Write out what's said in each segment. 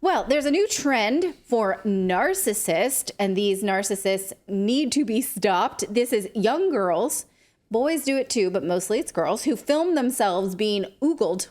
Well, there's a new trend for narcissist, and these narcissists need to be stopped. This is young girls. Boys do it too, but mostly it's girls who film themselves being oogled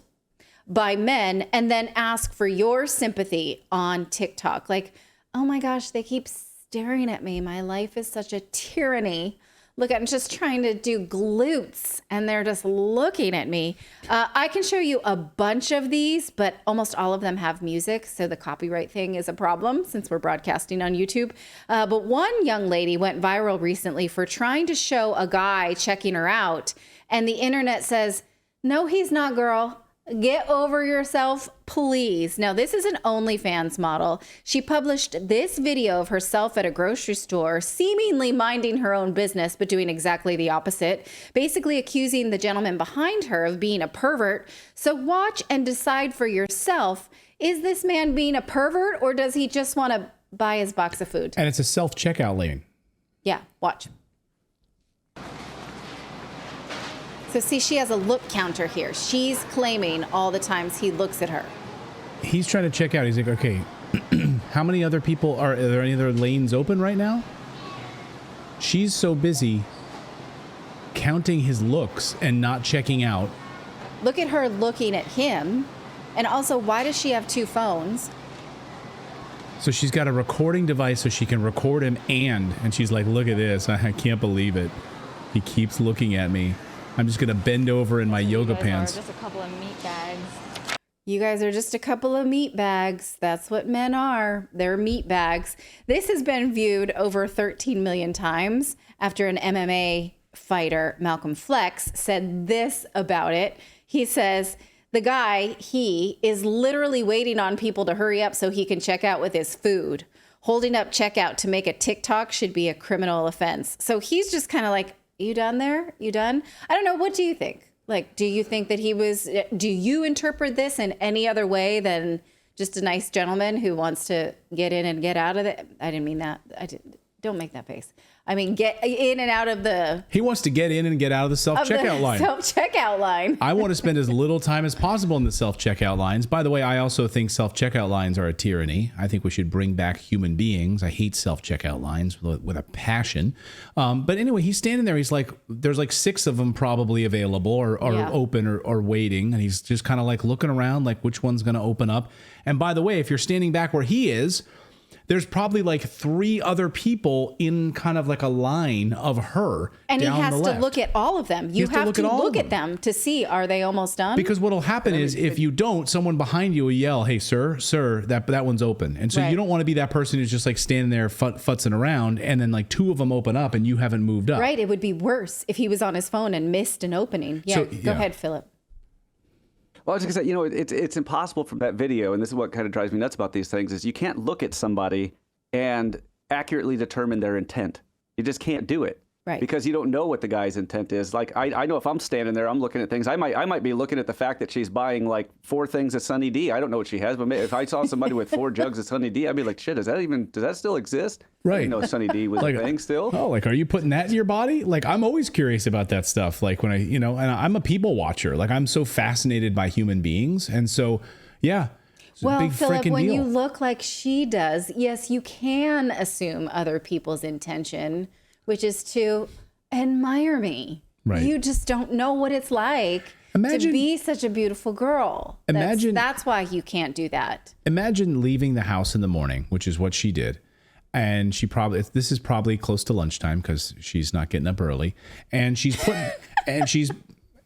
by men and then ask for your sympathy on TikTok. Like, oh my gosh, they keep staring at me. My life is such a tyranny. Look, I'm just trying to do glutes and they're just looking at me. I can show you a bunch of these, but almost all of them have music. So the copyright thing is a problem since we're broadcasting on YouTube. But one young lady went viral recently for trying to show a guy checking her out. And the internet says, no, he's not, girl. Get over yourself, please. Now, this is an OnlyFans model. She published this video of herself at a grocery store, seemingly minding her own business, but doing exactly the opposite, basically accusing the gentleman behind her of being a pervert. So watch and decide for yourself, is this man being a pervert or does he just want to buy his box of food? And it's a self-checkout lane. Yeah, watch. So see, she has a look counter here. She's claiming all the times he looks at her. He's trying to check out. He's like, okay, how many other people are there any other lanes open right now? She's so busy counting his looks and not checking out. Look at her looking at him. And also, why does she have two phones? So she's got a recording device so she can record him and she's like, look at this. I can't believe it. He keeps looking at me. I'm just going to bend over in my yoga pants. Just a couple of meat bags. You guys are just a couple of meat bags. That's what men are. They're meat bags. This has been viewed over 13 million times after an MMA fighter, Malcolm Flex, said this about it. He says, the guy, he is literally waiting on people to hurry up so he can check out with his food. Holding up checkout to make a TikTok should be a criminal offense. So he's just kind of like, you done there? You done? I don't know. What do you think? Like, do you think that do you interpret this in any other way than just a nice gentleman who wants to get in and get out of it? I didn't mean that. Don't make that face. I mean, get in and out of the... He wants to get in and get out of the self-checkout line. Self-checkout line. I want to spend as little time as possible in the self-checkout lines. By the way, I also think self-checkout lines are a tyranny. I think we should bring back human beings. I hate self-checkout lines with a passion. But anyway, he's standing there. He's like, there's like 6 of them probably available or open or waiting. And he's just kind of like looking around like which one's going to open up. And by the way, if you're standing back where he is, there's probably like 3 other people in kind of like a line of her. And down he has the left. to look at all of them. You have to look at them to see, are they almost done? Because what'll happen is if you don't, someone behind you will yell, hey, sir, that one's open. And so you don't want to be that person who's just like standing there futzing around and then like 2 of them open up and you haven't moved up. Right. It would be worse if he was on his phone and missed an opening. Yeah. Go ahead, Philip. Well, I was going to say, you know, it's impossible from that video, and this is what kind of drives me nuts about these things, is you can't look at somebody and accurately determine their intent. You just can't do it. Right. Because you don't know what the guy's intent is. Like, I know if I'm standing there, I'm looking at things. I might be looking at the fact that she's buying like 4 things of Sunny D. I don't know what she has, but if I saw somebody with 4 jugs of Sunny D, I'd be like, shit, does that still exist? Right. I didn't know Sunny D was like, a thing still. Oh, like, are you putting that in your body? Like, I'm always curious about that stuff. Like when and I'm a people watcher. Like I'm so fascinated by human beings. And so, yeah. Well, Philip, when you look like she does, yes, you can assume other people's intention, which is to admire me. Right. You just don't know what it's like to be such a beautiful girl. That's why you can't do that. Imagine leaving the house in the morning, which is what she did. And this is probably close to lunchtime because she's not getting up early. And she's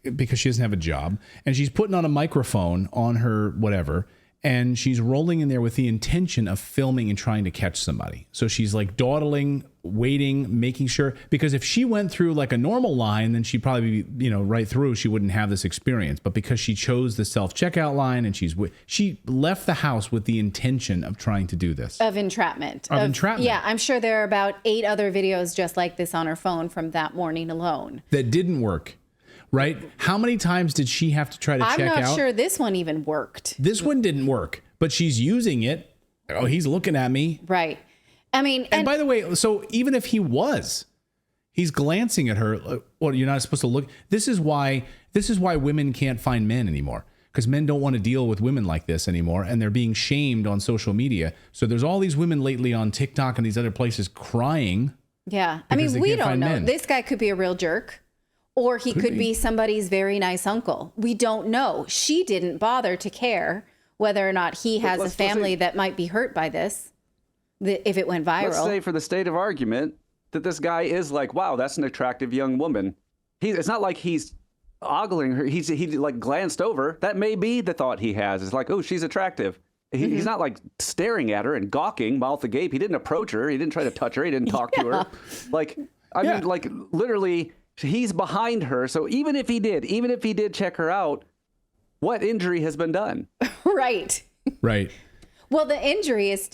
because she doesn't have a job. And she's putting on a microphone on her whatever. And she's rolling in there with the intention of filming and trying to catch somebody. So she's like dawdling, waiting, making sure, because if she went through like a normal line, then she'd probably be, right through, she wouldn't have this experience. But because she chose the self-checkout line and she left the house with the intention of trying to do this. Of entrapment. Entrapment. Yeah, I'm sure there are about 8 other videos just like this on her phone from that morning alone. That didn't work. Right? How many times did she have to try to check out? I'm not sure this one even worked. This one didn't work, but she's using it. Oh, he's looking at me. Right. I mean, and by the way, so even if he's glancing at her. Well, you're not supposed to look. This is why women can't find men anymore. because men don't want to deal with women like this anymore, and they're being shamed on social media. So there's all these women lately on TikTok and these other places crying. Yeah. I mean, we don't know. Men. This guy could be a real jerk, or he could be somebody's very nice uncle. We don't know. She didn't bother to care whether or not he has a family that might be hurt by this, if it went viral. Let's say for the sake of argument that this guy is like, wow, that's an attractive young woman. It's not like he's ogling her. He like glanced over. That may be the thought he has. It's like, oh, she's attractive. He's not like staring at her and gawking, mouth agape. He didn't approach her. He didn't try to touch her. He didn't talk to her. Like, I mean, like literally, he's behind her. So even if he did check her out, what injury has been done? Right. Right. Well, the injury is,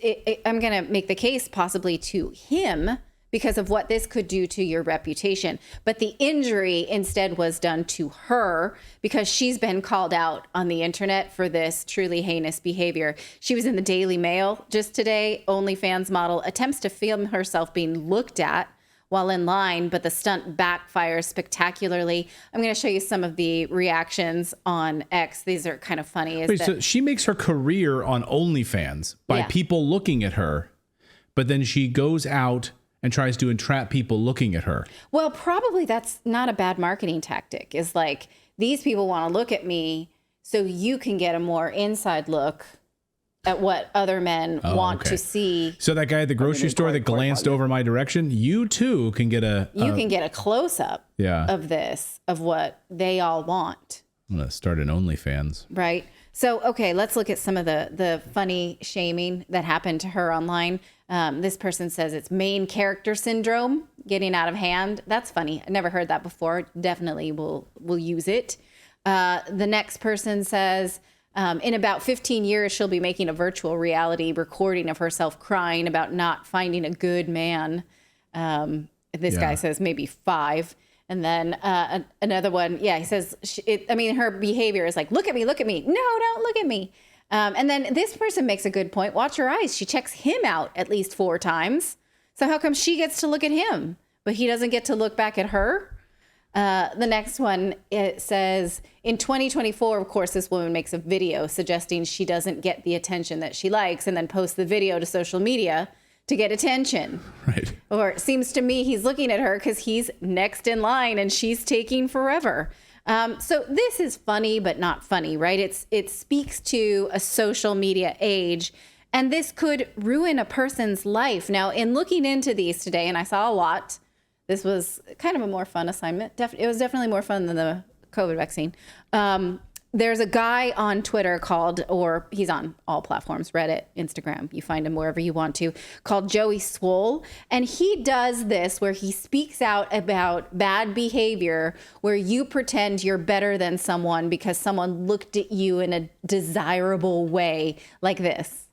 I'm going to make the case possibly to him because of what this could do to your reputation. But the injury instead was done to her because she's been called out on the internet for this truly heinous behavior. She was in the Daily Mail just today. OnlyFans model attempts to film herself being looked at while in line, but the stunt backfires spectacularly. I'm going to show you some of the reactions on X. These are kind of funny. So she makes her career on OnlyFans by people looking at her, but then she goes out and tries to entrap people looking at her. Well, probably that's not a bad marketing tactic. It's like, these people want to look at me so you can get a more inside look at what other men want to see. So that guy at the grocery store that glanced over my direction, you too can get a close up of this, of what they all want. I'm going to start an OnlyFans. Right. So, okay, let's look at some of the funny shaming that happened to her online. This person says it's main character syndrome getting out of hand. That's funny. I never heard that before. Definitely will use it. The next person says, in about 15 years, she'll be making a virtual reality recording of herself crying about not finding a good man. This guy says maybe 5. And then another one, he says, her behavior is like, look at me. No, don't look at me. And then this person makes a good point. Watch her eyes. She checks him out at least 4 times. So how come she gets to look at him, but he doesn't get to look back at her? The next one, it says, in 2024, of course, this woman makes a video suggesting she doesn't get the attention that she likes and then posts the video to social media to get attention. Right. Or it seems to me he's looking at her because he's next in line and she's taking forever. So this is funny, but not funny, right? It speaks to a social media age, and this could ruin a person's life. Now, in looking into these today, and I saw a lot, this was kind of a more fun assignment. It was definitely more fun than the COVID vaccine. There's a guy on Twitter or he's on all platforms, Reddit, Instagram, you find him wherever you want to, called Joey Swole. And he does this where he speaks out about bad behavior, where you pretend you're better than someone because someone looked at you in a desirable way like this.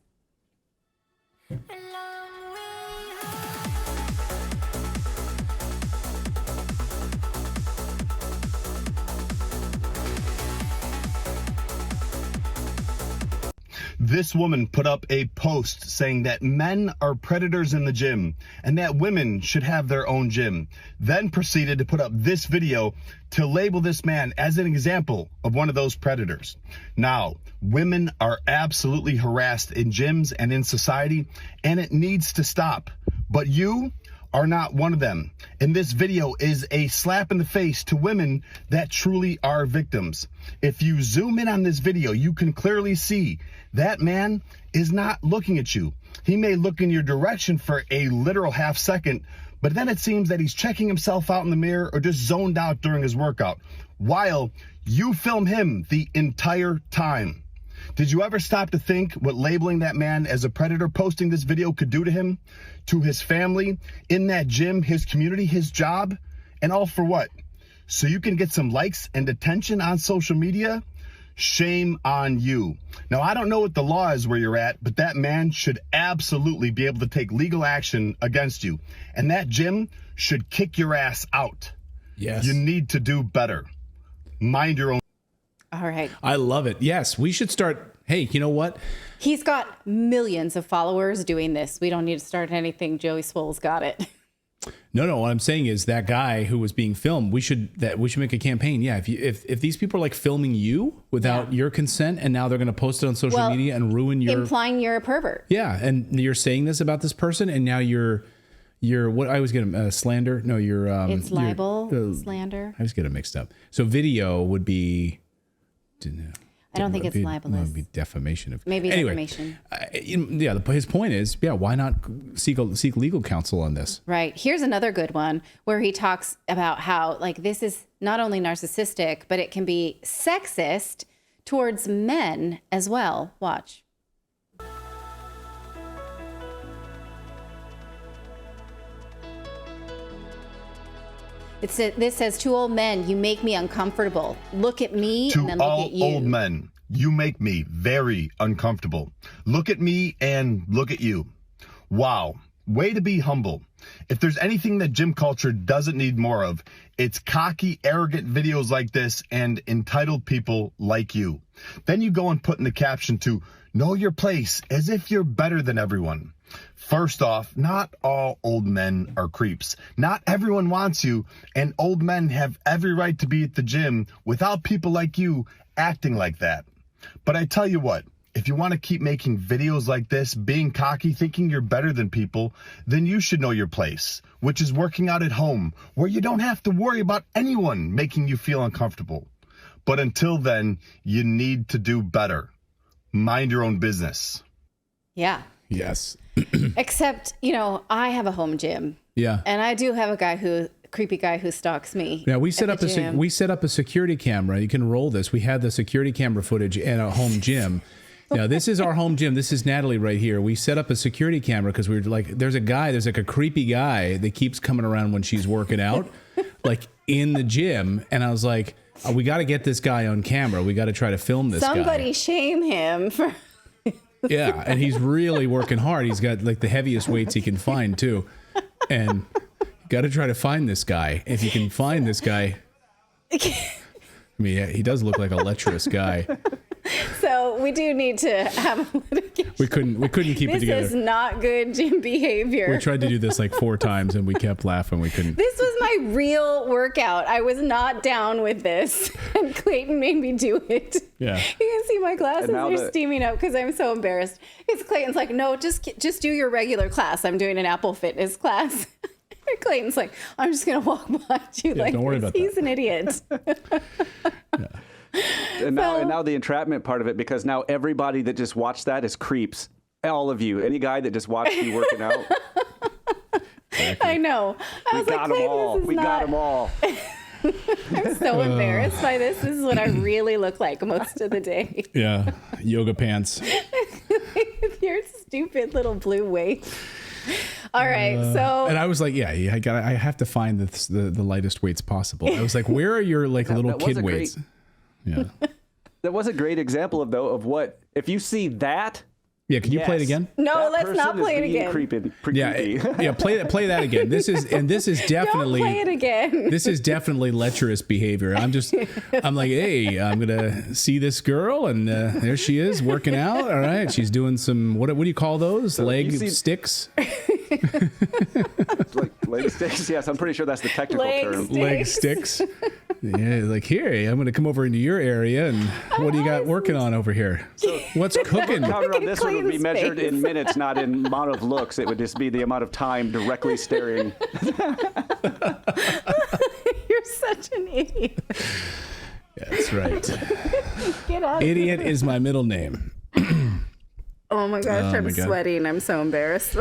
This woman put up a post saying that men are predators in the gym and that women should have their own gym. Then proceeded to put up this video to label this man as an example of one of those predators. Now, women are absolutely harassed in gyms and in society, and it needs to stop. But you are not one of them. And this video is a slap in the face to women that truly are victims. If you zoom in on this video, you can clearly see that man is not looking at you. He may look in your direction for a literal half second, but then it seems that he's checking himself out in the mirror or just zoned out during his workout, while you film him the entire time. Did you ever stop to think what labeling that man as a predator posting this video could do to him, to his family, in that gym, his community, his job, and all for what? So you can get some likes and attention on social media? Shame on you. Now, I don't know what the law is where you're at, but that man should absolutely be able to take legal action against you. And that gym should kick your ass out. Yes. You need to do better. Mind your own. All right. I love it. Yes, we should start. Hey, you know what? He's got millions of followers doing this. We don't need to start anything. Joey Swole's got it. No. What I'm saying is that guy who was being filmed, we should make a campaign. Yeah, if these people are like filming you without your consent, and now they're going to post it on social media and ruin your implying you're a pervert. Yeah, and you're saying this about this person, and now you're what I always get slander. No, you're it's libel, slander. I always get it mixed up. So video would be. I don't think it's libelous. It would be defamation. Maybe defamation. His point is, why not seek legal counsel on this? Right. Here's another good one where he talks about how like this is not only narcissistic, but it can be sexist towards men as well. Watch. This says, to old men, you make me uncomfortable. Look at me and then look at you. To all old men, you make me very uncomfortable. Look at me and look at you. Wow. Way to be humble. If there's anything that gym culture doesn't need more of, it's cocky, arrogant videos like this and entitled people like you. Then you go and put in the caption to know your place as if you're better than everyone. First off, not all old men are creeps. Not everyone wants you, and old men have every right to be at the gym without people like you acting like that. But I tell you what, if you want to keep making videos like this, being cocky, thinking you're better than people, then you should know your place, which is working out at home, where you don't have to worry about anyone making you feel uncomfortable. But until then, you need to do better. Mind your own business. Yeah. Yes. Except, I have a home gym. Yeah. And I do have a creepy guy who stalks me. Yeah, we set up a security camera. You can roll this. We had the security camera footage at a home gym. Now, this is our home gym. This is Natali right here. We set up a security camera because we were like, there's like a creepy guy that keeps coming around when she's working out, like in the gym. And I was like, we got to get this guy on camera. We got to try to film this guy. Somebody shame him for... Yeah, and he's really working hard. He's got like the heaviest weights he can find too. And you got to try to find this guy. If you can find this guy. I mean, yeah, he does look like a lecherous guy. So we do need to have a litigation. We couldn't keep it together. This is not good gym behavior. We tried to do this like 4 times and we kept laughing. We couldn't. This was my real workout. I was not down with this, and Clayton made me do it. Yeah. You can see my glasses are steaming up because I'm so embarrassed. Because Clayton's like, no, just do your regular class. I'm doing an Apple Fitness class. And Clayton's like, I'm just gonna walk behind you. Yeah, like, don't worry about that. He's an idiot. Yeah. And now the entrapment part of it, because now everybody that just watched that is creeps. All of you. Any guy that just watched you working out. I know. I was got them all. We got them all. I'm so embarrassed by this. This is what I really look like most of the day. Yeah. Yoga pants. With your stupid little blue weight. All right, so and I was like, I have to find the lightest weights possible. I was like, where are your like little kid weights? Yeah, that was a great example of what if you see that. Yeah, can you play it again? No, let's not play it again. Creepy. Yeah, play that again. This is definitely don't play it again. This is definitely lecherous behavior. I'm like, hey, I'm gonna see this girl, and there she is working out. All right, she's doing some what do you call those? Leg sticks. Leg sticks. Yes, I'm pretty sure that's the technical term. Leg sticks. Yeah, like here, I'm gonna come over into your area, and what do you got working on over here? So what's cooking? Counter on this one would be measured in minutes, not in amount of looks. It would just be the amount of time directly staring. You're such an idiot. Yeah, that's right. Get out. Idiot is my middle name. Oh my gosh, I'm sweating. I'm so embarrassed.